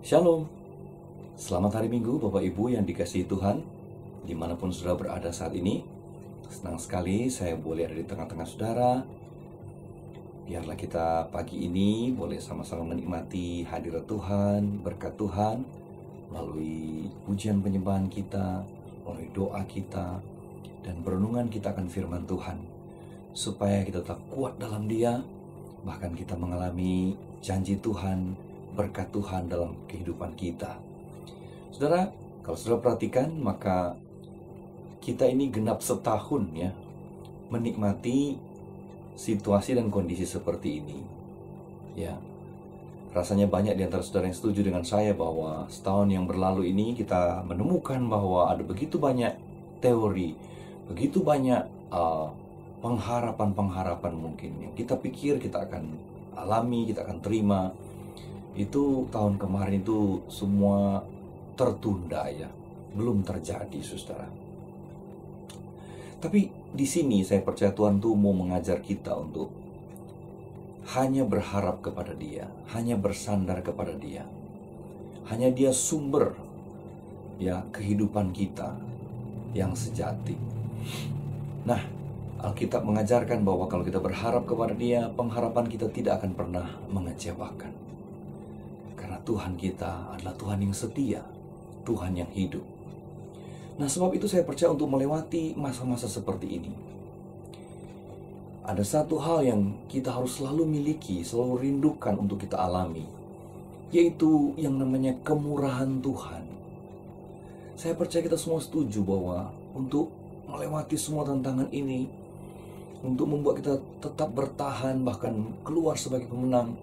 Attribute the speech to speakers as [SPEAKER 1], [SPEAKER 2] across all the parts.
[SPEAKER 1] Shalom, selamat hari Minggu Bapak Ibu yang dikasihi Tuhan, dimanapun saudara berada saat ini. Senang sekali saya boleh ada di tengah-tengah saudara. Biarlah kita pagi ini boleh sama-sama menikmati hadirat Tuhan, berkat Tuhan, melalui pujian penyembahan kita, melalui doa kita, dan perenungan kita akan firman Tuhan, supaya kita tetap kuat dalam Dia, bahkan kita mengalami janji Tuhan, berkat Tuhan dalam kehidupan kita. Saudara, kalau saudara perhatikan, maka kita ini genap setahun ya menikmati situasi dan kondisi seperti ini. Ya, rasanya banyak di antara saudara yang setuju dengan saya bahwa setahun yang berlalu ini kita menemukan bahwa ada begitu banyak teori, begitu banyak pengharapan-pengharapan mungkin yang kita pikir kita akan alami, kita akan terima. Itu tahun kemarin itu semua tertunda ya, belum terjadi saudara. Tapi di sini saya percaya Tuhan tuh mau mengajar kita untuk hanya berharap kepada Dia, hanya bersandar kepada Dia. Hanya Dia sumber ya kehidupan kita yang sejati. Nah, Alkitab mengajarkan bahwa kalau kita berharap kepada Dia, pengharapan kita tidak akan pernah mengecewakan. Karena Tuhan kita adalah Tuhan yang setia, Tuhan yang hidup. Nah, sebab itu saya percaya untuk melewati masa-masa seperti ini, ada satu hal yang kita harus selalu miliki, selalu rindukan untuk kita alami, yaitu yang namanya kemurahan Tuhan. Saya percaya kita semua setuju bahwa untuk melewati semua tantangan ini, untuk membuat kita tetap bertahan bahkan keluar sebagai pemenang,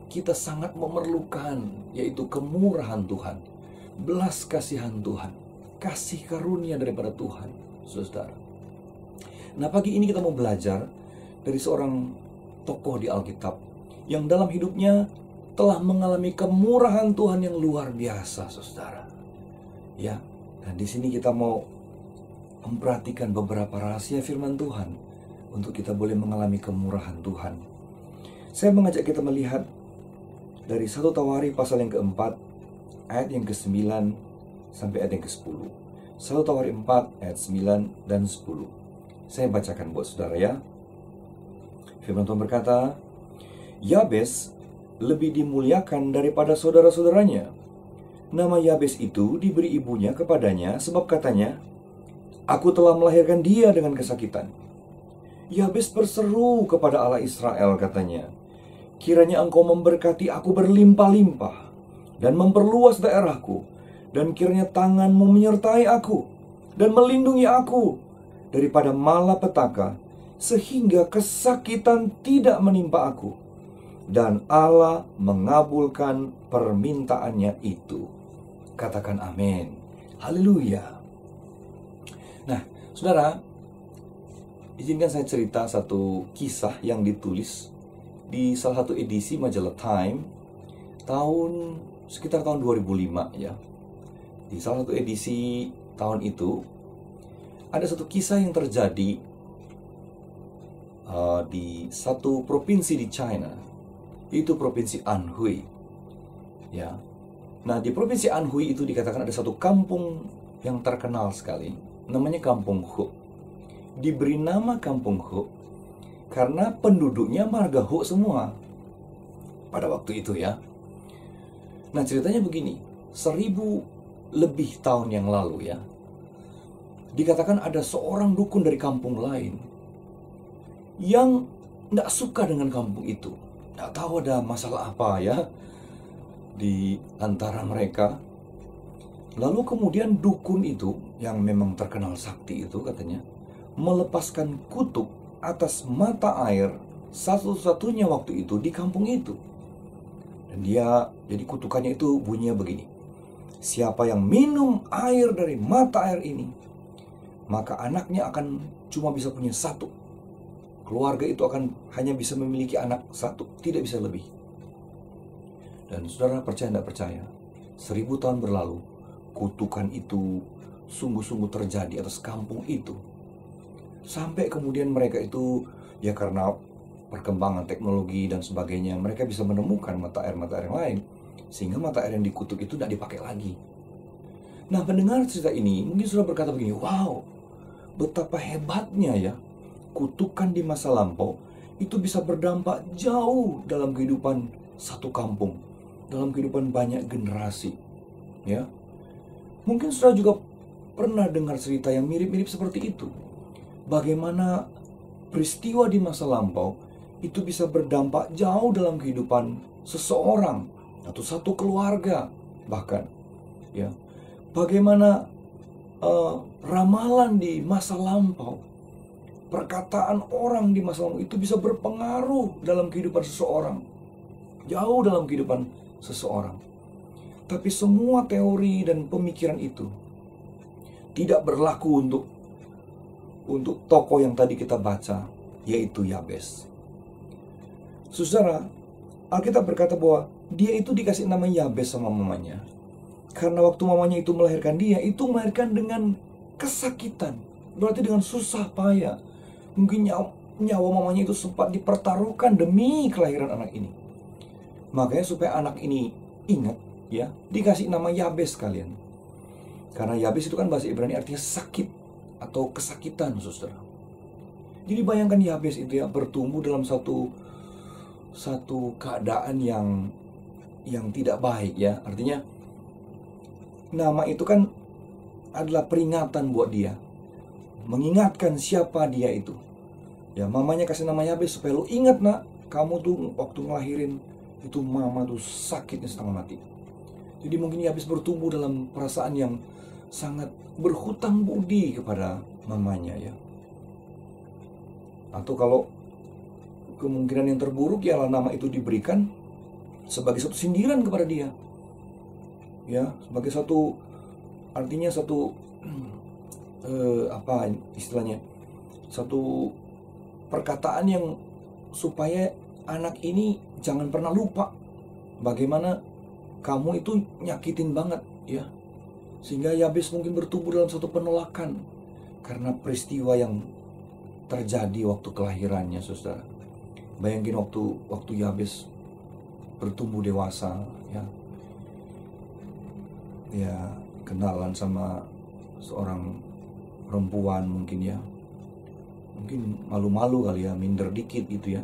[SPEAKER 1] kita sangat memerlukan yaitu kemurahan Tuhan, belas kasihan Tuhan, kasih karunia daripada Tuhan, saudara. Nah, pagi ini kita mau belajar dari seorang tokoh di Alkitab yang dalam hidupnya telah mengalami kemurahan Tuhan yang luar biasa, saudara. Ya, dan di sini kita mau memperhatikan beberapa rahasia firman Tuhan untuk kita boleh mengalami kemurahan Tuhan. Saya mengajak kita melihat dari 1 Tawarikh pasal yang keempat, ayat yang ke-9 sampai ayat yang ke-10. 1 Tawarikh 4 ayat 9 dan 10. Saya bacakan buat saudara ya. Firman Tuhan berkata, Yabes lebih dimuliakan daripada saudara-saudaranya. Nama Yabes itu diberi ibunya kepadanya sebab katanya, Aku telah melahirkan dia dengan kesakitan. Yabes berseru kepada Allah Israel katanya, Kiranya engkau memberkati aku berlimpah-limpah dan memperluas daerahku, dan kiranya tanganmu menyertai aku dan melindungi aku daripada malapetaka, sehingga kesakitan tidak menimpa aku. Dan Allah mengabulkan permintaannya itu. Katakan amin. Haleluya. Nah, saudara, izinkan saya cerita satu kisah yang ditulis di salah satu edisi majalah Time sekitar tahun 2005 ya. Di salah satu edisi tahun itu ada satu kisah yang terjadi di satu provinsi di China, itu provinsi Anhui ya. Nah, di provinsi Anhui itu dikatakan ada satu kampung yang terkenal sekali, namanya Kampung Hu. Diberi nama Kampung Hu karena penduduknya marga Hu semua pada waktu itu ya. Nah, ceritanya begini, 1000 lebih tahun yang lalu ya, dikatakan ada seorang dukun dari kampung lain yang tidak suka dengan kampung itu. Tidak tahu ada masalah apa ya di antara mereka. Lalu kemudian dukun itu yang memang terkenal sakti itu katanya melepaskan kutuk atas mata air satu-satunya waktu itu di kampung itu. Dan jadi kutukannya itu bunyinya begini, siapa yang minum air dari mata air ini, maka anaknya akan cuma bisa punya satu. Keluarga itu akan hanya bisa memiliki anak satu, tidak bisa lebih. Dan saudara percaya tidak percaya, 1000 tahun berlalu, kutukan itu sungguh-sungguh terjadi atas kampung itu. Sampai kemudian mereka itu ya karena perkembangan teknologi dan sebagainya, mereka bisa menemukan mata air yang lain. Sehingga mata air yang dikutuk itu tidak dipakai lagi. Nah, pendengar cerita ini mungkin sudah berkata begini, wow, betapa hebatnya ya, kutukan di masa lampau itu bisa berdampak jauh dalam kehidupan satu kampung, dalam kehidupan banyak generasi. Ya, mungkin sudah juga pernah dengar cerita yang mirip-mirip seperti itu. Bagaimana peristiwa di masa lampau itu bisa berdampak jauh dalam kehidupan seseorang atau satu keluarga bahkan. Ya, bagaimana ramalan di masa lampau, perkataan orang di masa lampau itu bisa berpengaruh dalam kehidupan seseorang, jauh dalam kehidupan seseorang. Tapi semua teori dan pemikiran itu tidak berlaku untuk tokoh yang tadi kita baca, yaitu Yabes. Saudara, Alkitab berkata bahwa dia itu dikasih nama Yabes sama mamanya karena waktu mamanya itu melahirkan dia, itu melahirkan dengan kesakitan, berarti dengan susah payah. Mungkin nyawa mamanya itu sempat dipertaruhkan demi kelahiran anak ini. Makanya supaya anak ini ingat, ya, dikasih nama Yabes kalian. Karena Yabes itu kan bahasa Ibrani artinya sakit atau kesakitan, saudara. Jadi bayangkan Yabes itu ya bertumbuh dalam satu keadaan yang tidak baik ya. Artinya nama itu kan adalah peringatan buat dia, mengingatkan siapa dia itu. Ya, mamanya kasih nama Yabes supaya lu ingat, nak, kamu tuh waktu ngelahirin itu mama tuh sakitnya setengah mati. Jadi mungkin Yabes bertumbuh dalam perasaan yang sangat berhutang budi kepada mamanya ya. Atau kalau kemungkinan yang terburuk ya nama itu diberikan sebagai satu sindiran kepada dia. Ya, sebagai satu, artinya satu apa istilahnya, satu perkataan yang supaya anak ini jangan pernah lupa bagaimana kamu itu nyakitin banget ya. Sehingga Yabes mungkin bertumbuh dalam satu penolakan karena peristiwa yang terjadi waktu kelahirannya, saudara. Bayangin waktu Yabes bertumbuh dewasa ya. Ya, kenalan sama seorang perempuan mungkin ya. Mungkin malu-malu kali ya, minder dikit gitu ya.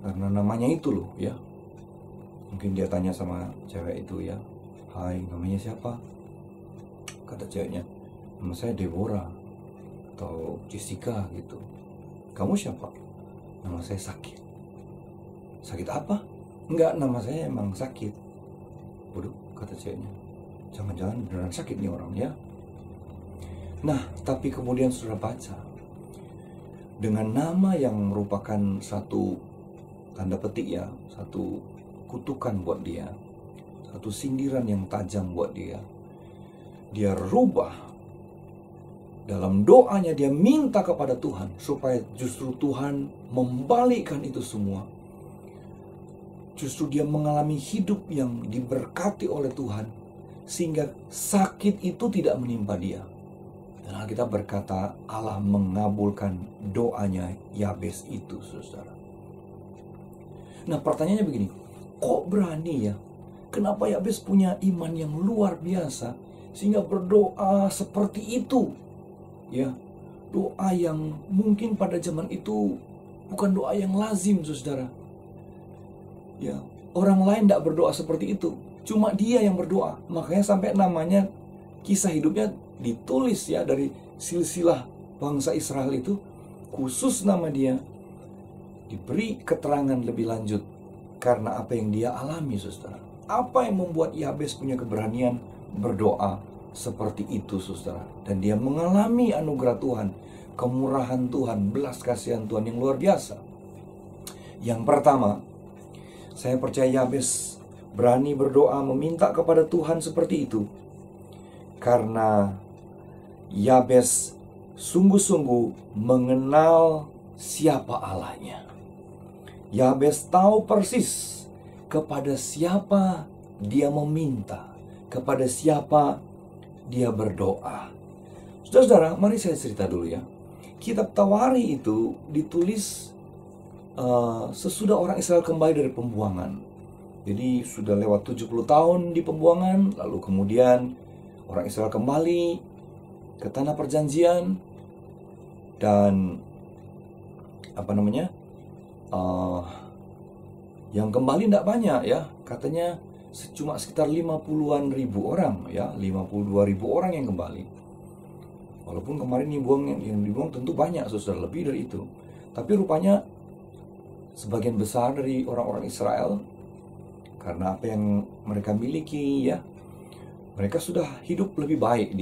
[SPEAKER 1] Karena namanya itu loh ya. Mungkin dia tanya sama cewek itu ya, "Hai, namanya siapa?" Kata ceweknya, "Nama saya Deborah atau Jessica gitu." "Kamu siapa?" "Nama saya Sakit." "Sakit apa?" "Enggak, nama saya emang sakit." "Waduh," kata ceweknya, "jangan-jangan beneran sakit nih orang ya." Nah, tapi kemudian sudah baca dengan nama yang merupakan satu tanda petik ya, satu kutukan buat dia, satu sindiran yang tajam buat dia. Dia rubah dalam doanya, dia minta kepada Tuhan supaya justru Tuhan membalikkan itu semua. Justru dia mengalami hidup yang diberkati oleh Tuhan sehingga sakit itu tidak menimpa dia. Dan kita berkata Allah mengabulkan doanya Yabes itu, saudara. Nah, pertanyaannya begini, kok berani ya? Kenapa Yabes punya iman yang luar biasa sehingga berdoa seperti itu? Ya, doa yang mungkin pada zaman itu bukan doa yang lazim, saudara. Ya, orang lain tidak berdoa seperti itu, cuma dia yang berdoa. Makanya sampai namanya, kisah hidupnya ditulis ya dari silsilah bangsa Israel itu, khusus nama dia diberi keterangan lebih lanjut karena apa yang dia alami, saudara. Apa yang membuat Yabes punya keberanian berdoa seperti itu, saudara? Dan dia mengalami anugerah Tuhan, kemurahan Tuhan, belas kasihan Tuhan yang luar biasa. Yang pertama, saya percaya Yabes berani berdoa meminta kepada Tuhan seperti itu karena Yabes sungguh-sungguh mengenal siapa Allahnya. Yabes tahu persis kepada siapa dia meminta, kepada siapa dia berdoa. Saudara-saudara, mari saya cerita dulu ya. Kitab Tawari itu ditulis sesudah orang Israel kembali dari pembuangan. Jadi sudah lewat 70 tahun di pembuangan, lalu kemudian orang Israel kembali ke tanah perjanjian, dan yang kembali tidak banyak ya, katanya cuma sekitar 50-an ribu orang ya, 52 ribu orang yang kembali. Walaupun kemarin yang dibuang tentu banyak, saudara, lebih dari itu. Tapi rupanya sebagian besar dari orang-orang Israel, karena apa yang mereka miliki ya, mereka sudah hidup lebih baik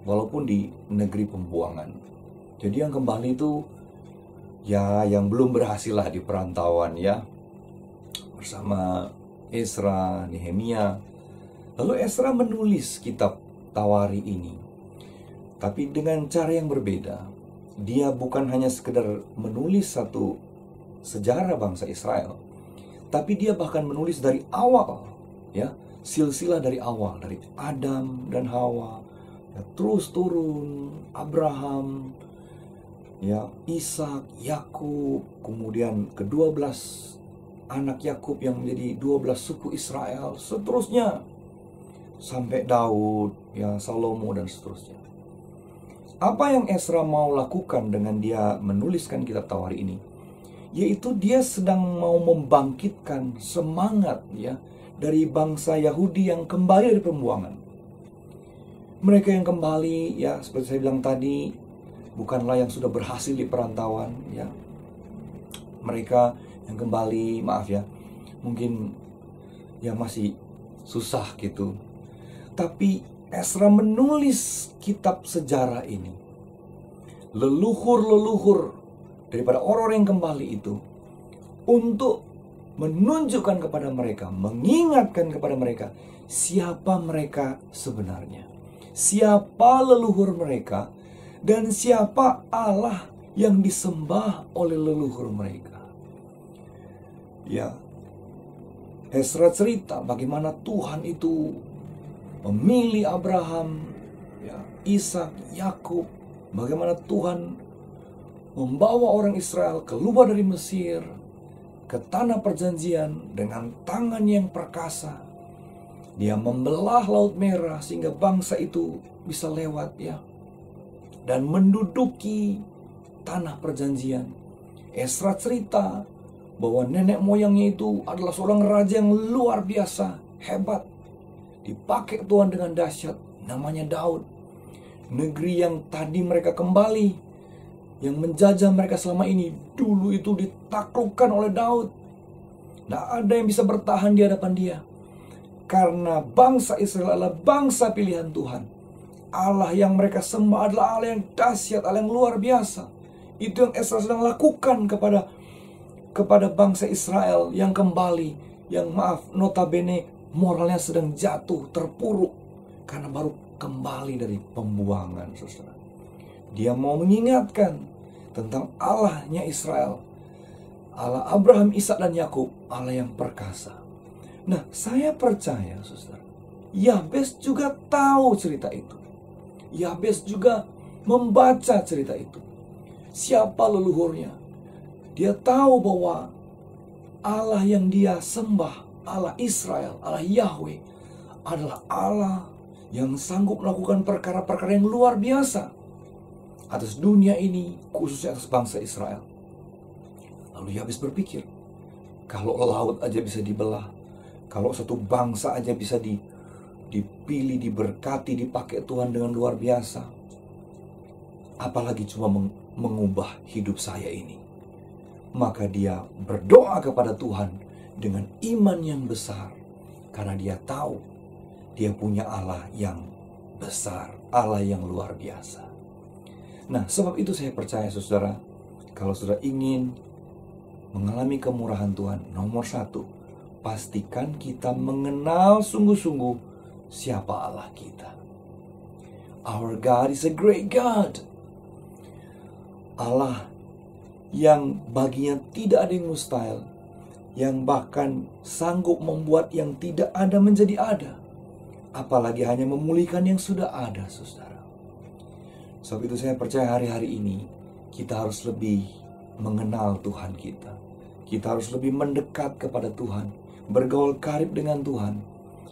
[SPEAKER 1] walaupun di negeri pembuangan. Jadi yang kembali itu ya yang belum berhasil lah di perantauan ya, bersama Ezra, Nehemia. Lalu Ezra menulis kitab Tawari ini, tapi dengan cara yang berbeda. Dia bukan hanya sekedar menulis satu sejarah bangsa Israel, tapi dia bahkan menulis dari awal ya, silsilah dari awal, dari Adam dan Hawa ya, terus turun Abraham ya, Ishak, Yakub, kemudian ke-12 anak Yakub yang menjadi 12 suku Israel, seterusnya sampai Daud ya, Salomo dan seterusnya. Apa yang Ezra mau lakukan dengan dia menuliskan kitab Tawari ini? Yaitu dia sedang mau membangkitkan semangat ya dari bangsa Yahudi yang kembali dari pembuangan. Mereka yang kembali ya, seperti saya bilang tadi, bukanlah yang sudah berhasil di perantauan ya. Mereka yang kembali, maaf ya, mungkin ya masih susah gitu. Tapi Ezra menulis kitab sejarah ini, leluhur-leluhur daripada orang-orang yang kembali itu, untuk menunjukkan kepada mereka, mengingatkan kepada mereka siapa mereka sebenarnya, siapa leluhur mereka, dan siapa Allah yang disembah oleh leluhur mereka. Ya, Ezra cerita bagaimana Tuhan itu memilih Abraham, ya, Ishak, Yakub, bagaimana Tuhan membawa orang Israel keluar dari Mesir ke tanah perjanjian dengan tangan yang perkasa. Dia membelah Laut Merah sehingga bangsa itu bisa lewat ya, dan menduduki tanah perjanjian. Ezra cerita bahwa nenek moyangnya itu adalah seorang raja yang luar biasa, hebat, dipakai Tuhan dengan dahsyat, namanya Daud. Negeri yang tadi mereka kembali, yang menjajah mereka selama ini, dulu itu ditaklukkan oleh Daud. Tidak ada yang bisa bertahan di hadapan dia, karena bangsa Israel adalah bangsa pilihan Tuhan. Allah yang mereka sembah adalah Allah yang dahsyat, Allah yang luar biasa. Itu yang Ezra sedang lakukan kepada bangsa Israel yang kembali, yang notabene moralnya sedang jatuh, terpuruk karena baru kembali dari pembuangan, saudara. Dia mau mengingatkan tentang Allahnya Israel, Allah Abraham, Ishak, dan Yakub, Allah yang perkasa. Nah, saya percaya, saudara, Yabes juga tahu cerita itu. Yabes juga membaca cerita itu. Siapa leluhurnya? Dia tahu bahwa Allah yang dia sembah, Allah Israel, Allah Yahweh, adalah Allah yang sanggup melakukan perkara-perkara yang luar biasa atas dunia ini, khususnya atas bangsa Israel. Lalu Yabes berpikir, kalau laut aja bisa dibelah, kalau satu bangsa aja bisa dipilih, diberkati, dipakai Tuhan dengan luar biasa, apalagi cuma mengubah hidup saya ini. Maka dia berdoa kepada Tuhan dengan iman yang besar, karena dia tahu dia punya Allah yang besar, Allah yang luar biasa. Nah, sebab itu saya percaya, saudara, kalau saudara ingin mengalami kemurahan Tuhan, nomor satu, pastikan kita mengenal sungguh-sungguh siapa Allah kita. Our God is a great God. Allah yang baginya tidak ada yang mustahil, yang bahkan sanggup membuat yang tidak ada menjadi ada, apalagi hanya memulihkan yang sudah ada, saudara. Sebab itu saya percaya hari-hari ini kita harus lebih mengenal Tuhan kita. Kita harus lebih mendekat kepada Tuhan, bergaul karib dengan Tuhan,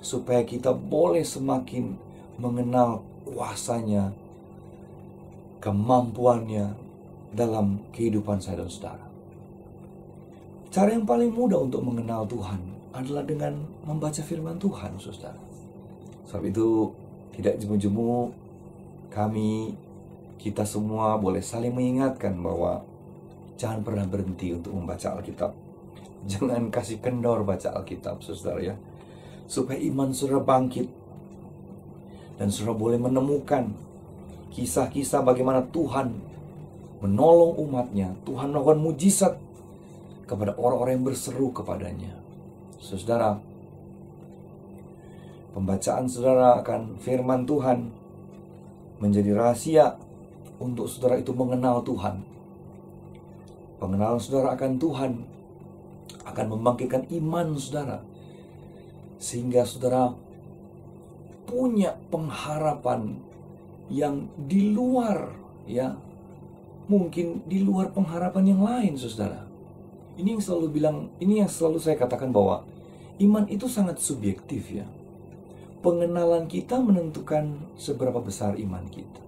[SPEAKER 1] supaya kita boleh semakin mengenal kuasanya, kemampuannya dalam kehidupan saya dan saudara. Cara yang paling mudah untuk mengenal Tuhan adalah dengan membaca firman Tuhan, saudara. Sebab itu tidak jemu-jemu kita semua boleh saling mengingatkan bahwa jangan pernah berhenti untuk membaca Alkitab. Jangan kasih kendor baca Alkitab, saudara ya. Supaya iman saudara bangkit dan saudara boleh menemukan kisah-kisah bagaimana Tuhan menolong umatnya. Tuhan melakukan mujizat kepada orang-orang yang berseru kepadanya. Saudara, pembacaan saudara akan firman Tuhan menjadi rahasia untuk saudara itu mengenal Tuhan. Pengenalan saudara akan Tuhan akan membangkitkan iman saudara, sehingga saudara punya pengharapan yang di luar, ya, mungkin di luar pengharapan yang lain, saudara. Ini yang selalu saya katakan bahwa iman itu sangat subjektif, ya. Pengenalan kita menentukan seberapa besar iman kita.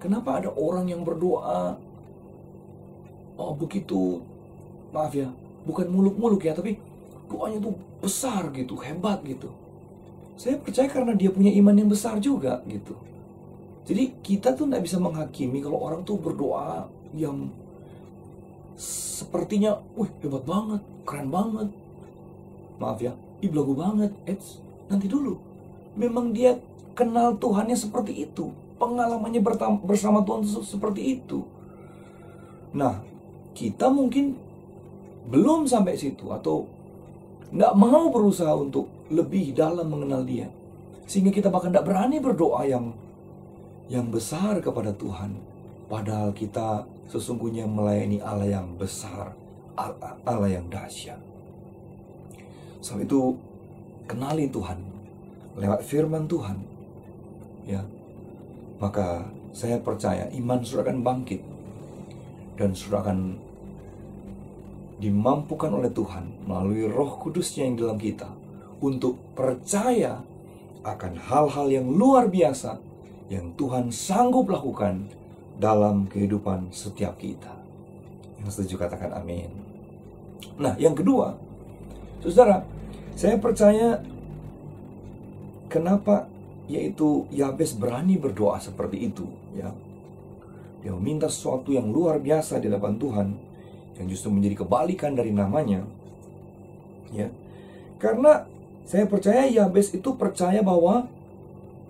[SPEAKER 1] Kenapa ada orang yang berdoa, begitu, maaf ya, bukan muluk-muluk ya, tapi doanya tuh besar gitu, hebat gitu. Saya percaya karena dia punya iman yang besar juga gitu. Jadi kita tuh nggak bisa menghakimi kalau orang tuh berdoa yang sepertinya, hebat banget, keren banget. Maaf ya, belagu banget. Nanti dulu. Memang dia kenal Tuhannya seperti itu. Pengalamannya bersama Tuhan seperti itu. Nah, kita mungkin belum sampai situ atau nggak mau berusaha untuk lebih dalam mengenal dia, sehingga kita bahkan nggak berani berdoa yang besar kepada Tuhan. Padahal kita sesungguhnya melayani Allah yang besar, Allah yang dahsyat. Sebab itu kenali Tuhan lewat firman Tuhan, ya. Maka saya percaya iman saudara akan bangkit dan saudara akan dimampukan oleh Tuhan melalui Roh Kudusnya yang dalam kita untuk percaya akan hal-hal yang luar biasa yang Tuhan sanggup lakukan dalam kehidupan setiap kita. Yang setuju katakan amin. Nah, yang kedua, saudara, saya percaya kenapa yaitu Yabes berani berdoa seperti itu, ya. Dia meminta sesuatu yang luar biasa di hadapan Tuhan, yang justru menjadi kebalikan dari namanya, ya. Karena saya percaya Yabes itu percaya bahwa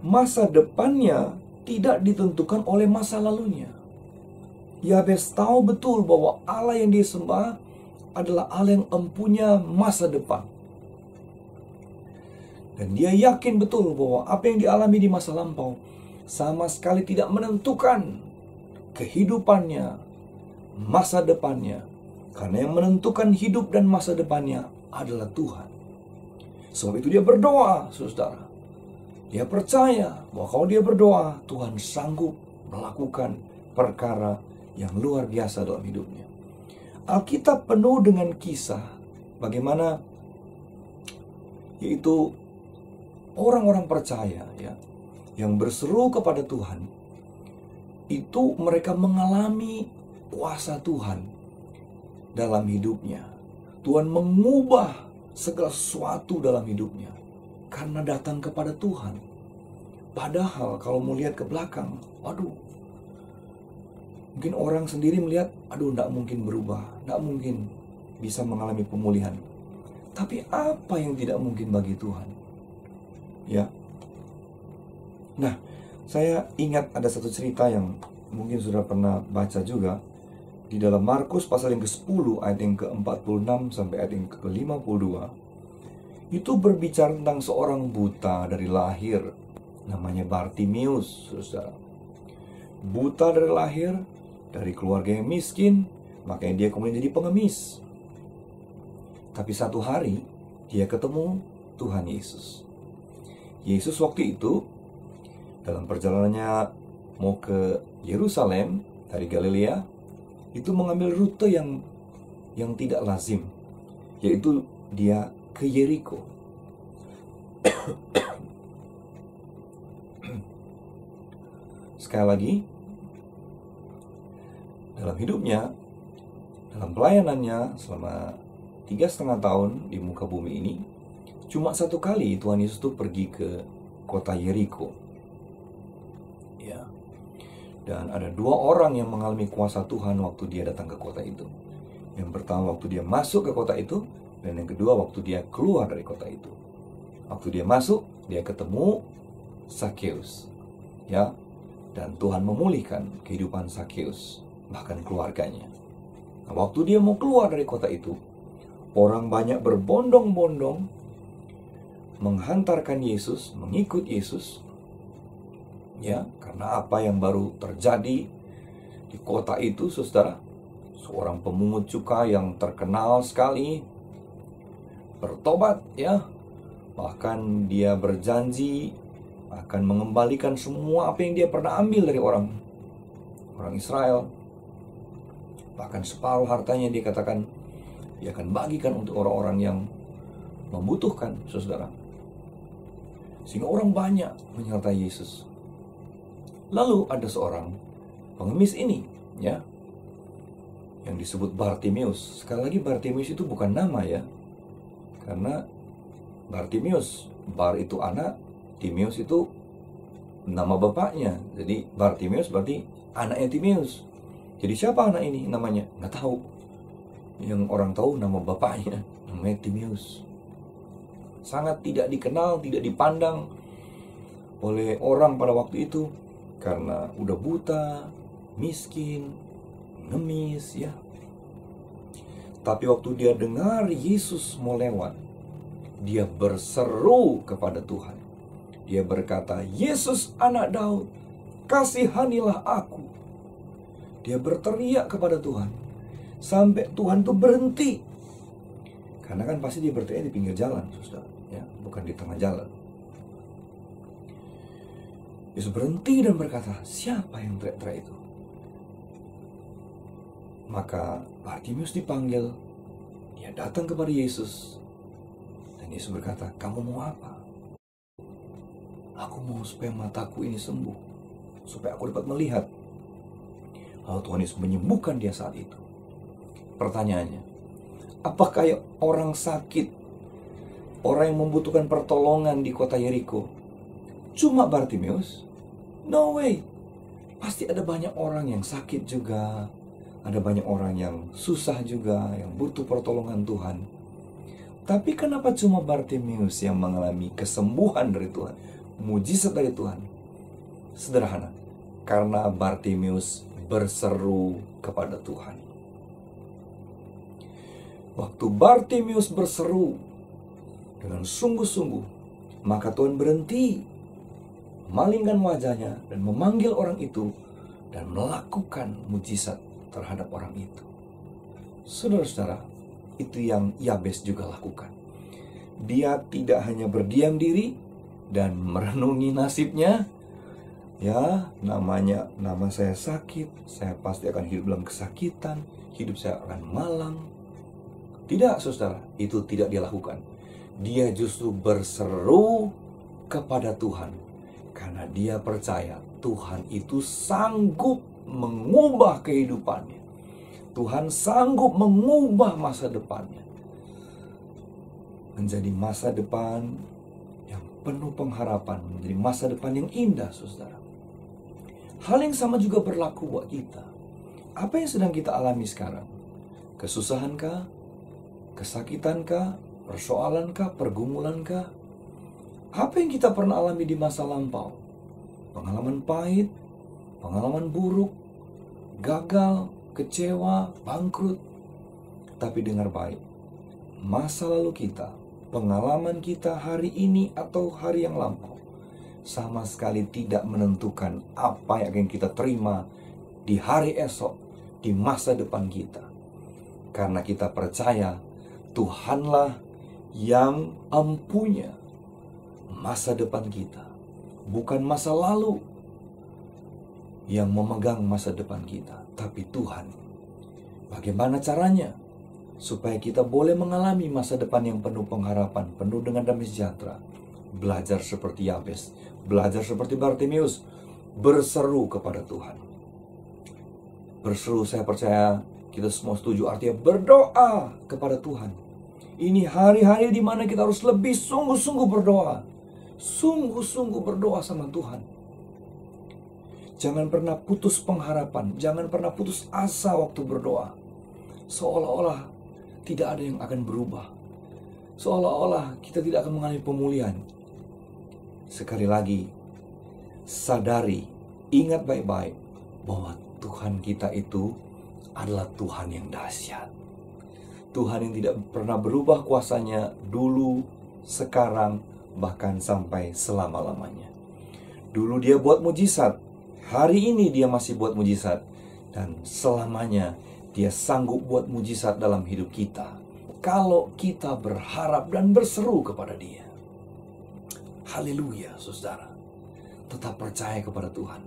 [SPEAKER 1] masa depannya tidak ditentukan oleh masa lalunya. Yabes tahu betul bahwa Allah yang dia sembah adalah Allah yang empunya masa depan. Dan dia yakin betul bahwa apa yang dialami di masa lampau sama sekali tidak menentukan kehidupannya, masa depannya. Karena yang menentukan hidup dan masa depannya adalah Tuhan. Sebab itu dia berdoa, saudara. Dia percaya bahwa kalau dia berdoa, Tuhan sanggup melakukan perkara yang luar biasa dalam hidupnya. Alkitab penuh dengan kisah bagaimana yaitu orang-orang percaya, ya, yang berseru kepada Tuhan, itu mereka mengalami kuasa Tuhan dalam hidupnya. Tuhan mengubah segala sesuatu dalam hidupnya karena datang kepada Tuhan. Padahal kalau melihat ke belakang, mungkin orang sendiri melihat, tidak mungkin berubah, tidak mungkin bisa mengalami pemulihan. Tapi apa yang tidak mungkin bagi Tuhan? Ya. Nah, saya ingat ada satu cerita yang mungkin sudah pernah baca juga di dalam Markus pasal yang ke-10 ayat yang ke-46 sampai ayat yang ke-52. Itu berbicara tentang seorang buta dari lahir, namanya Bartimius, saudara. Buta dari lahir, dari keluarga yang miskin, makanya dia kemudian jadi pengemis. Tapi satu hari dia ketemu Tuhan Yesus. Yesus waktu itu dalam perjalanannya mau ke Yerusalem dari Galilea, itu mengambil rute yang tidak lazim, yaitu dia ke Yeriko. Sekali lagi, dalam hidupnya, dalam pelayanannya selama 3,5 tahun di muka bumi ini, cuma 1 kali Tuhan Yesus itu pergi ke kota Yeriko. Ya. Dan ada 2 orang yang mengalami kuasa Tuhan waktu dia datang ke kota itu. Yang pertama waktu dia masuk ke kota itu, dan yang kedua waktu dia keluar dari kota itu. Waktu dia masuk, dia ketemu Sakeus. Ya. Dan Tuhan memulihkan kehidupan Sakeus, bahkan keluarganya. Nah, waktu dia mau keluar dari kota itu, orang banyak berbondong-bondong menghantarkan Yesus, mengikut Yesus. Ya, karena apa yang baru terjadi di kota itu, saudara, seorang pemungut cukai yang terkenal sekali bertobat, ya. Bahkan dia berjanji akan mengembalikan semua apa yang dia pernah ambil dari orang Israel. Bahkan separuh hartanya dia katakan dia akan bagikan untuk orang-orang yang membutuhkan, saudara. Sehingga orang banyak menyertai Yesus. Lalu ada seorang pengemis ini, ya, yang disebut Bartimeus. Sekali lagi, Bartimeus itu bukan nama, ya. Karena Bartimeus, Bar itu anak, Timeus itu nama bapaknya. Jadi Bartimeus berarti anaknya Timeus. Jadi siapa anak ini namanya? Nggak tahu. Yang orang tahu nama bapaknya, namanya Timeus. Sangat tidak dikenal, tidak dipandang oleh orang pada waktu itu. Karena udah buta, miskin, ngemis, ya. Tapi waktu dia dengar Yesus mau lewat, dia berseru kepada Tuhan. Dia berkata, "Yesus anak Daud, kasihanilah aku." Dia berteriak kepada Tuhan sampai Tuhan tuh berhenti. Karena kan pasti dia berteriak di pinggir jalan, saudara, ya, bukan di tengah jalan. Yesus berhenti dan berkata, "Siapa yang teriak-teriak itu?" Maka Bartimeus dipanggil. Dia datang kepada Yesus. Dan Yesus berkata, "Kamu mau apa?" "Aku mau supaya mataku ini sembuh, supaya aku dapat melihat." Lalu Tuhan Yesus menyembuhkan dia saat itu. Pertanyaannya, apakah orang sakit, orang yang membutuhkan pertolongan di kota Yeriko cuma Bartimeus? No way. Pasti ada banyak orang yang sakit juga, ada banyak orang yang susah juga, yang butuh pertolongan Tuhan. Tapi kenapa cuma Bartimeus yang mengalami kesembuhan dari Tuhan, mujizat dari Tuhan? Sederhana, karena Bartimeus berseru kepada Tuhan. Waktu Bartimeus berseru dengan sungguh-sungguh, maka Tuhan berhenti, memalingkan wajahnya dan memanggil orang itu dan melakukan mujizat terhadap orang itu. Saudara-saudara, itu yang Yabes juga lakukan. Dia tidak hanya berdiam diri dan merenungi nasibnya, ya, nama saya sakit, saya pasti akan hidup dalam kesakitan, hidup saya akan malang. Tidak, saudara, itu tidak dia lakukan. Dia justru berseru kepada Tuhan karena dia percaya Tuhan itu sanggup mengubah kehidupannya. Tuhan sanggup mengubah masa depannya menjadi masa depan yang penuh pengharapan, menjadi masa depan yang indah, saudara. Hal yang sama juga berlaku buat kita. Apa yang sedang kita alami sekarang? Kesusahankah? Kesakitankah? Persoalankah? Pergumulankah? Apa yang kita pernah alami di masa lampau? Pengalaman pahit, pengalaman buruk, gagal, kecewa, bangkrut. Tapi dengar baik, masa lalu kita, pengalaman kita hari ini atau hari yang lampau, sama sekali tidak menentukan apa yang akan kita terima di hari esok, di masa depan kita. Karena kita percaya Tuhanlah yang empunya masa depan kita, bukan masa lalu yang memegang masa depan kita, tapi Tuhan. Bagaimana caranya? supaya kita boleh mengalami masa depan yang penuh pengharapan, penuh dengan damai sejahtera. Belajar seperti Yabes, belajar seperti Bartimeus, berseru kepada Tuhan. Berseru, saya percaya kita semua setuju, artinya berdoa kepada Tuhan. Ini hari-hari di mana kita harus lebih sungguh-sungguh berdoa. Sungguh-sungguh berdoa sama Tuhan. Jangan pernah putus pengharapan, jangan pernah putus asa waktu berdoa. Seolah-olah tidak ada yang akan berubah. Seolah-olah kita tidak akan mengalami pemulihan. Sekali lagi, sadari, ingat baik-baik bahwa Tuhan kita itu adalah Tuhan yang dahsyat. Tuhan yang tidak pernah berubah kuasanya dulu, sekarang, bahkan sampai selama-lamanya. Dulu dia buat mujizat, hari ini dia masih buat mujizat, dan selamanya dia sanggup buat mujizat dalam hidup kita kalau kita berharap dan berseru kepada dia. Haleluya, saudara. Tetap percaya kepada Tuhan.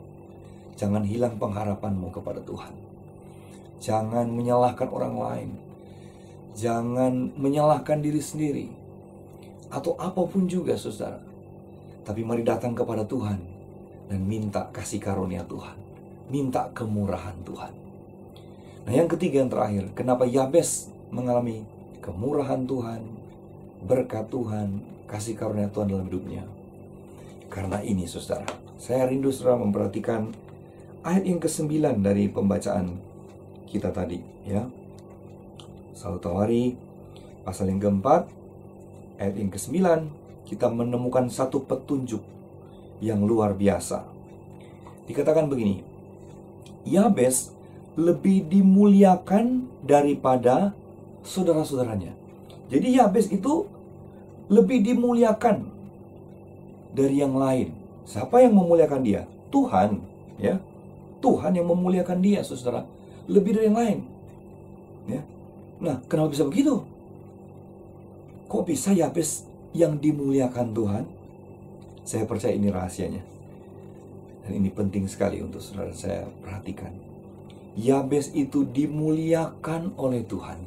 [SPEAKER 1] Jangan hilang pengharapanmu kepada Tuhan. Jangan menyalahkan orang lain. Jangan menyalahkan diri sendiri. Atau apapun juga, saudara. Tapi mari datang kepada Tuhan dan minta kasih karunia Tuhan. Minta kemurahan Tuhan. Nah, yang ketiga, yang terakhir, kenapa Yabes mengalami kemurahan Tuhan, berkat Tuhan, kasih karunia Tuhan dalam hidupnya? Karena ini, saudara, saya rindu saudara memperhatikan ayat yang ke-9 dari pembacaan kita tadi, ya. Selalu Tawari pasal yang keempat, ayat yang ke-9, kita menemukan satu petunjuk yang luar biasa. Dikatakan begini, Yabes lebih dimuliakan daripada saudara-saudaranya. Jadi Yabes itu lebih dimuliakan dari yang lain. Siapa yang memuliakan dia? Tuhan, ya. Tuhan yang memuliakan dia, saudara. Lebih dari yang lain, ya. Nah, kenapa bisa begitu? Kok bisa Yabes yang dimuliakan Tuhan? Saya percaya ini rahasianya. Dan ini penting sekali untuk saudara saya perhatikan. Yabes itu dimuliakan oleh Tuhan.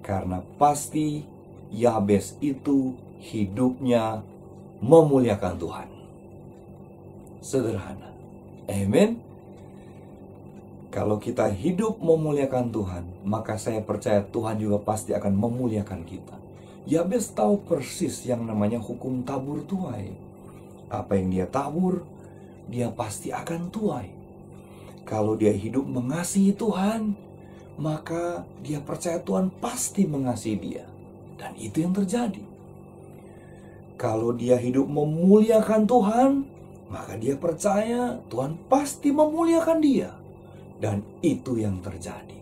[SPEAKER 1] Karena pasti Yabes itu hidupnya memuliakan Tuhan. Sederhana. Amin. Kalau kita hidup memuliakan Tuhan, maka saya percaya Tuhan juga pasti akan memuliakan kita. Yabes tahu persis yang namanya hukum tabur tuai. Apa yang dia tabur, dia pasti akan tuai. Kalau dia hidup mengasihi Tuhan, maka dia percaya Tuhan pasti mengasihi dia. Dan itu yang terjadi. Kalau dia hidup memuliakan Tuhan, maka dia percaya Tuhan pasti memuliakan dia. Dan itu yang terjadi.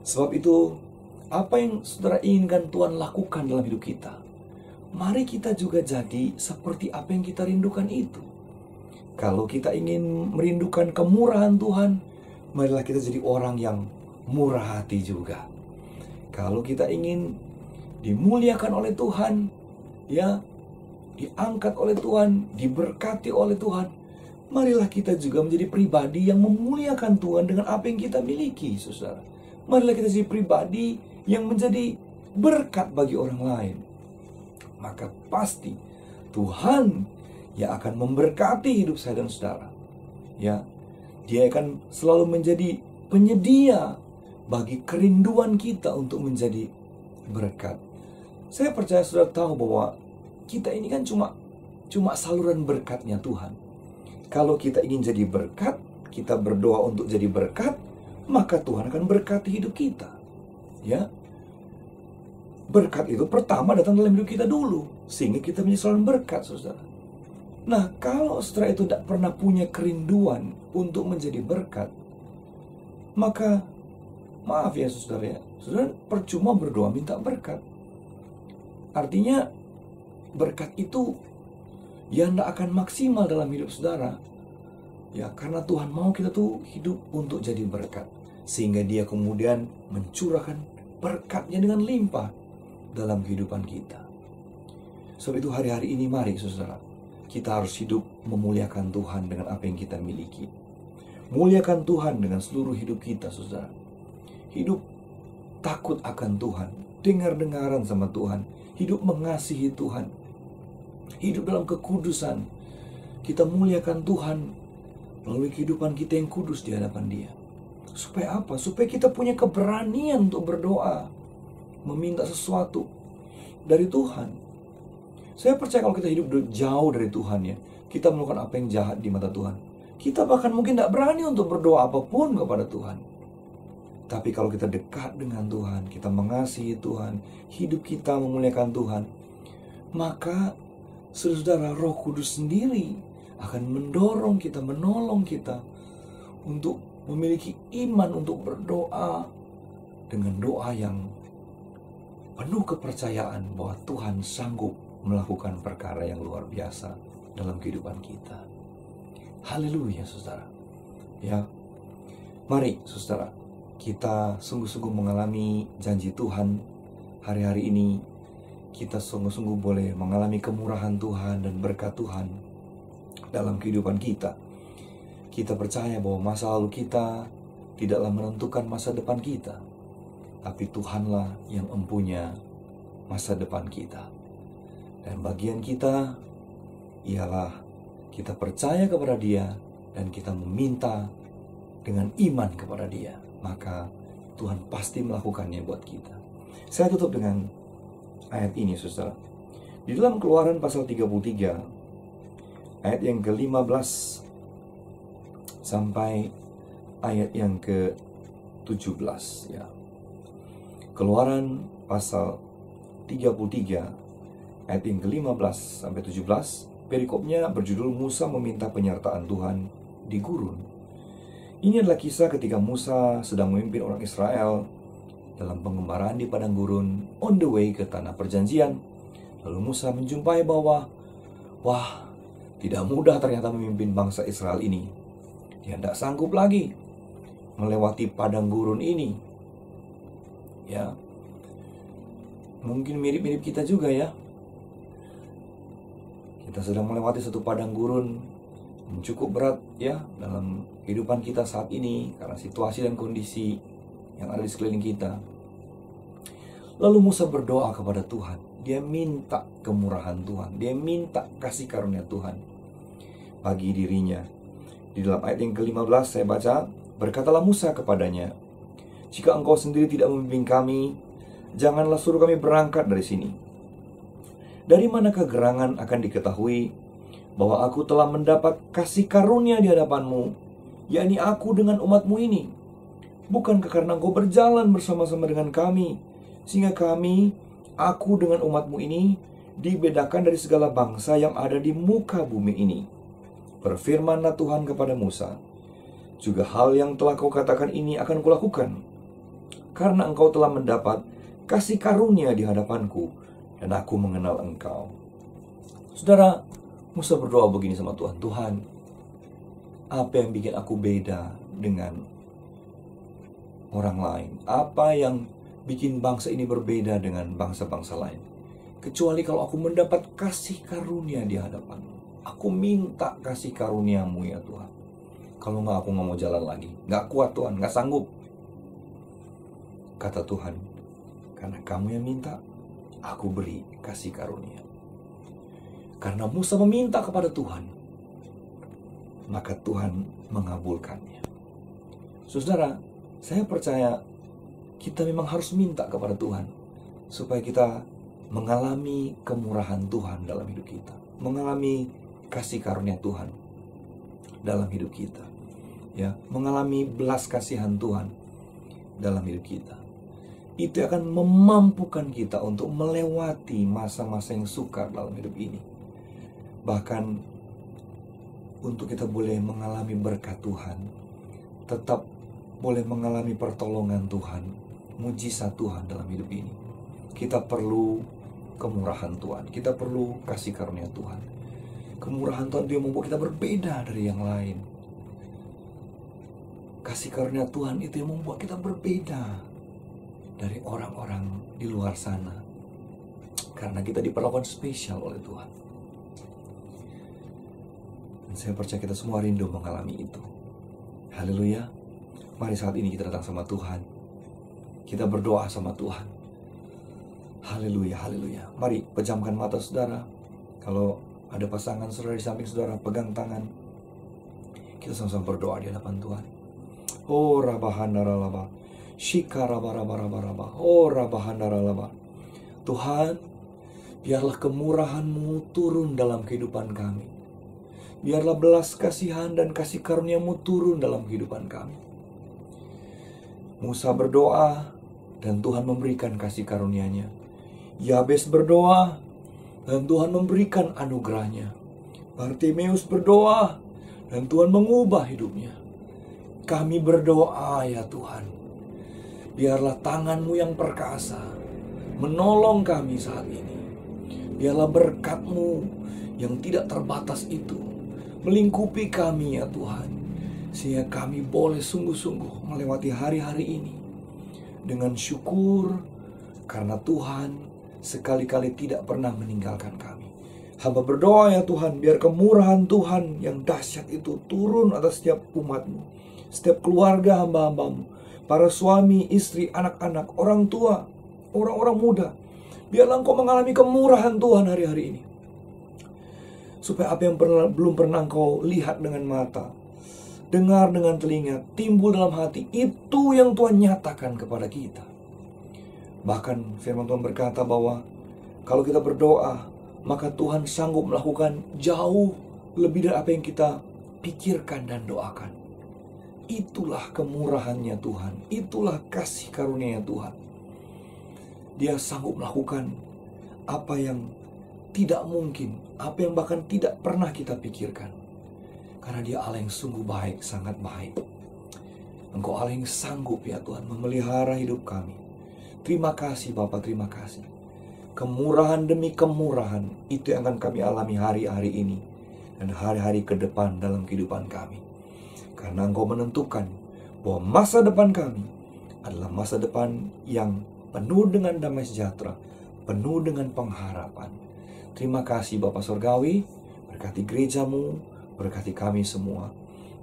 [SPEAKER 1] Sebab itu, apa yang saudara inginkan Tuhan lakukan dalam hidup kita, mari kita juga jadi seperti apa yang kita rindukan itu. Kalau kita ingin merindukan kemurahan Tuhan, marilah kita jadi orang yang murah hati juga. Kalau kita ingin dimuliakan oleh Tuhan, ya, diangkat oleh Tuhan, diberkati oleh Tuhan, marilah kita juga menjadi pribadi yang memuliakan Tuhan dengan apa yang kita miliki, saudara. Marilah kita jadi pribadi yang menjadi berkat bagi orang lain. Maka pasti Tuhan yang akan memberkati hidup saya dan saudara. Ya, Dia akan selalu menjadi penyedia bagi kerinduan kita untuk menjadi berkat. Saya percaya saudara tahu bahwa kita ini kan cuma saluran berkatnya Tuhan. Kalau kita ingin jadi berkat, kita berdoa untuk jadi berkat, maka Tuhan akan berkati hidup kita. Ya, berkat itu pertama datang dalam hidup kita dulu, sehingga kita menjadi saluran berkat, saudara. Nah, kalau saudara itu tidak pernah punya kerinduan untuk menjadi berkat, maka maaf ya saudara, saudara percuma berdoa minta berkat. Artinya berkat itu ya tidak akan maksimal dalam hidup saudara. Ya, karena Tuhan mau kita tuh hidup untuk jadi berkat, sehingga Dia kemudian mencurahkan berkatnya dengan limpah dalam kehidupan kita. Sebab itu hari-hari ini mari saudara, kita harus hidup memuliakan Tuhan dengan apa yang kita miliki. Muliakan Tuhan dengan seluruh hidup kita, saudara. Hidup takut akan Tuhan, dengar-dengaran sama Tuhan, hidup mengasihi Tuhan, hidup dalam kekudusan. Kita muliakan Tuhan melalui kehidupan kita yang kudus di hadapan Dia. Supaya apa? Supaya kita punya keberanian untuk berdoa, meminta sesuatu dari Tuhan. Saya percaya kalau kita hidup jauh dari Tuhan ya, kita melakukan apa yang jahat di mata Tuhan, kita bahkan mungkin tidak berani untuk berdoa apapun kepada Tuhan. Tapi kalau kita dekat dengan Tuhan, kita mengasihi Tuhan, hidup kita memuliakan Tuhan, maka saudara, Roh Kudus sendiri akan mendorong kita, menolong kita untuk memiliki iman untuk berdoa dengan doa yang penuh kepercayaan bahwa Tuhan sanggup melakukan perkara yang luar biasa dalam kehidupan kita. Haleluya, saudara. Ya, mari saudara, kita sungguh-sungguh mengalami janji Tuhan hari-hari ini. Kita sungguh-sungguh boleh mengalami kemurahan Tuhan dan berkat Tuhan dalam kehidupan kita. Kita percaya bahwa masa lalu kita tidaklah menentukan masa depan kita, tapi Tuhanlah yang mempunyai masa depan kita. Dan bagian kita ialah kita percaya kepada Dia dan kita meminta dengan iman kepada Dia. Maka Tuhan pasti melakukannya buat kita. Saya tutup dengan ayat ini, saudara. Di dalam Keluaran pasal 33 ayat yang ke-15 sampai ayat yang ke-17 ya. Keluaran pasal 33 ayat yang ke-15 sampai 17, perikopnya berjudul Musa meminta penyertaan Tuhan di gurun. Ini adalah kisah ketika Musa sedang memimpin orang Israel dalam pengembaraan di padang gurun on the way ke tanah perjanjian. Lalu Musa menjumpai bahwa tidak mudah ternyata memimpin bangsa Israel ini. Dia tidak sanggup lagi melewati padang gurun ini. Ya, mungkin mirip-mirip kita juga ya. Kita sedang melewati satu padang gurun yang cukup berat ya dalam kehidupan kita saat ini karena situasi dan kondisi yang ada di sekeliling kita. Lalu Musa berdoa kepada Tuhan. Dia minta kemurahan Tuhan, dia minta kasih karunia Tuhan bagi dirinya. Di dalam ayat yang ke-15 saya baca, berkatalah Musa kepadanya, jika engkau sendiri tidak membimbing kami, janganlah suruh kami berangkat dari sini. Dari manakah gerangan akan diketahui bahwa aku telah mendapat kasih karunia di hadapanmu, yakni aku dengan umatmu ini? Bukankah karena engkau berjalan bersama-sama dengan kami, sehingga aku dengan umatmu ini, dibedakan dari segala bangsa yang ada di muka bumi ini? Berfirmanlah Tuhan kepada Musa, juga hal yang telah kau katakan ini akan kulakukan, karena engkau telah mendapat kasih karunia di hadapanku, dan aku mengenal engkau. Saudara, Musa berdoa begini sama Tuhan, Tuhan, apa yang bikin aku beda dengan orang lain? Apa yang bikin bangsa ini berbeda dengan bangsa-bangsa lain? Kecuali kalau aku mendapat kasih karunia di hadapanmu. Aku minta kasih karuniamu ya Tuhan. Kalau enggak, aku nggak mau jalan lagi. Nggak kuat Tuhan, nggak sanggup. Kata Tuhan, karena kamu yang minta, aku beri kasih karunia. Karena Musa meminta kepada Tuhan, maka Tuhan mengabulkannya. Saudara, saya percaya kita memang harus minta kepada Tuhan supaya kita mengalami kemurahan Tuhan dalam hidup kita, mengalami kasih karunia Tuhan dalam hidup kita, ya, mengalami belas kasihan Tuhan dalam hidup kita. Itu akan memampukan kita untuk melewati masa-masa yang sukar dalam hidup ini. Bahkan untuk kita boleh mengalami berkat Tuhan, tetap boleh mengalami pertolongan Tuhan, mujizat Tuhan dalam hidup ini. Kita perlu kemurahan Tuhan, kita perlu kasih karunia Tuhan. Kemurahan Tuhan itu yang membuat kita berbeda dari yang lain. Kasih karunia Tuhan itu yang membuat kita berbeda dari orang-orang di luar sana, karena kita diperlakukan spesial oleh Tuhan. Dan saya percaya kita semua rindu mengalami itu. Haleluya. Mari saat ini kita datang sama Tuhan. kita berdoa sama Tuhan. Haleluya, haleluya. Mari pejamkan mata saudara. Kalau ada pasangan saudara di samping saudara, pegang tangan. Kita sama-sama berdoa di hadapan Tuhan. Oh rabahandaralaba, shikarabarabaraba, oh rabahandaralaba. Tuhan, biarlah kemurahan-Mu turun dalam kehidupan kami. Biarlah belas kasihan dan kasih karunia-Mu turun dalam kehidupan kami. Musa berdoa dan Tuhan memberikan kasih karunia-Nya. Yabes berdoa dan Tuhan memberikan anugerah-Nya. Bartimeus berdoa dan Tuhan mengubah hidupnya. Kami berdoa ya Tuhan, biarlah tangan-Mu yang perkasa menolong kami saat ini. Biarlah berkat-Mu yang tidak terbatas itu melingkupi kami ya Tuhan, sehingga kami boleh sungguh-sungguh melewati hari-hari ini dengan syukur, karena Tuhan sekali-kali tidak pernah meninggalkan kami. Hamba berdoa ya Tuhan, biar kemurahan Tuhan yang dahsyat itu turun atas setiap umat-Mu, setiap keluarga hamba-hamba-Mu, para suami, istri, anak-anak, orang tua, orang-orang muda. Biarlah Engkau mengalami kemurahan Tuhan hari-hari ini, supaya apa yang belum pernah Engkau lihat dengan mata, dengar dengan telinga, timbul dalam hati, itu yang Tuhan nyatakan kepada kita. Bahkan firman Tuhan berkata bahwa kalau kita berdoa, maka Tuhan sanggup melakukan jauh lebih dari apa yang kita pikirkan dan doakan. Itulah kemurahannya Tuhan, itulah kasih karunia-Nya Tuhan. Dia sanggup melakukan apa yang tidak mungkin, apa yang bahkan tidak pernah kita pikirkan. Karena Dia Allah yang sungguh baik, sangat baik. Engkau Allah yang sanggup ya Tuhan memelihara hidup kami. Terima kasih Bapa, terima kasih. Kemurahan demi kemurahan itu yang akan kami alami hari-hari ini dan hari-hari ke depan dalam kehidupan kami. Karena Engkau menentukan bahwa masa depan kami adalah masa depan yang penuh dengan damai sejahtera, penuh dengan pengharapan. Terima kasih Bapa Surgawi, berkati gereja-Mu, berkati kami semua.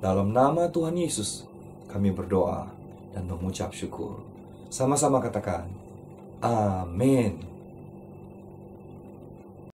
[SPEAKER 1] Dalam nama Tuhan Yesus kami berdoa dan mengucap syukur. Sama-sama katakan, amin.